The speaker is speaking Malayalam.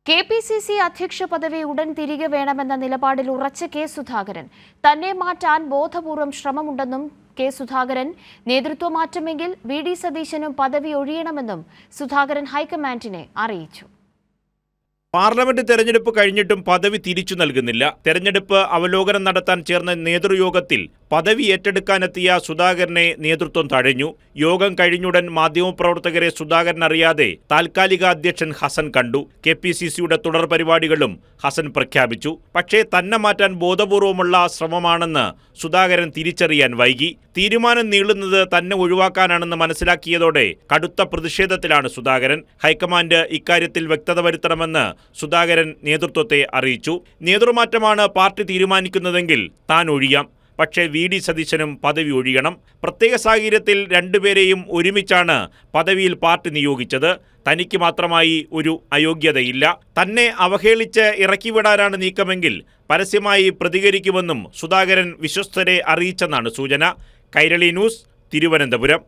കെ.പി.സി.സി അധ്യക്ഷ പദവി ഉടൻ തിരികെ വേണമെന്ന നിലപാടിൽ ഉറച്ച കെ സുധാകരൻ. തന്നെ മാറ്റാൻ ബോധപൂർവം ശ്രമമുണ്ടെന്നും കെ സുധാകരൻ. നേതൃത്വമാറ്റമെങ്കിൽ വി.ഡി. സതീശനും പദവി ഒഴിയണമെന്നും സുധാകരൻ ഹൈക്കമാൻഡിനെ അറിയിച്ചു. പാർലമെന്റ് തെരഞ്ഞെടുപ്പ് കഴിഞ്ഞിട്ടും പദവി തിരിച്ചു നൽകുന്നില്ല. തെരഞ്ഞെടുപ്പ് അവലോകനം നടത്താൻ ചേർന്ന നേതൃയോഗത്തിൽ പദവി ഏറ്റെടുക്കാനെത്തിയ സുധാകരനെ നേതൃത്വം തഴഞ്ഞു. യോഗം കഴിഞ്ഞുടൻ മാധ്യമപ്രവർത്തകരെ സുധാകരൻ അറിയാതെ താൽക്കാലിക അധ്യക്ഷൻ ഹസൻ കണ്ടു. കെ.പി.സി.സിയുടെ തുടർ പരിപാടികളും ഹസൻ പ്രഖ്യാപിച്ചു. പക്ഷേ തന്നെ മാറ്റാൻ ബോധപൂർവമുള്ള ശ്രമമാണെന്ന് സുധാകരൻ തിരിച്ചറിയാൻ വൈകി. തീരുമാനം നീളുന്നത് തന്നെ ഒഴിവാക്കാനാണെന്ന് മനസ്സിലാക്കിയതോടെ കടുത്ത പ്രതിഷേധത്തിലാണ് സുധാകരൻ. ഹൈക്കമാൻഡ് ഇക്കാര്യത്തിൽ വ്യക്തത വരുത്തണമെന്ന് സുധാകരൻ നേതൃത്വത്തെ അറിയിച്ചു. നേതൃമാറ്റമാണ് പാർട്ടി തീരുമാനിക്കുന്നതെങ്കിൽ താൻ ഒഴിയാം, പക്ഷേ വി.ഡി. സതീശനും പദവി ഒഴിയണം. പ്രത്യേക സാഹചര്യത്തിൽ രണ്ടുപേരെയും ഒരുമിച്ചാണ് പദവിയിൽ പാർട്ടി നിയോഗിച്ചത്. തനിക്ക് മാത്രമായി ഒരു അയോഗ്യതയില്ല. തന്നെ അവഹേളിച്ച് ഇറക്കിവിടാനാണ് നീക്കമെങ്കിൽ പരസ്യമായി പ്രതികരിക്കുമെന്നും സുധാകരൻ വിശ്വസ്തരെ അറിയിച്ചെന്നാണ് സൂചന. കൈരളി ന്യൂസ്, തിരുവനന്തപുരം.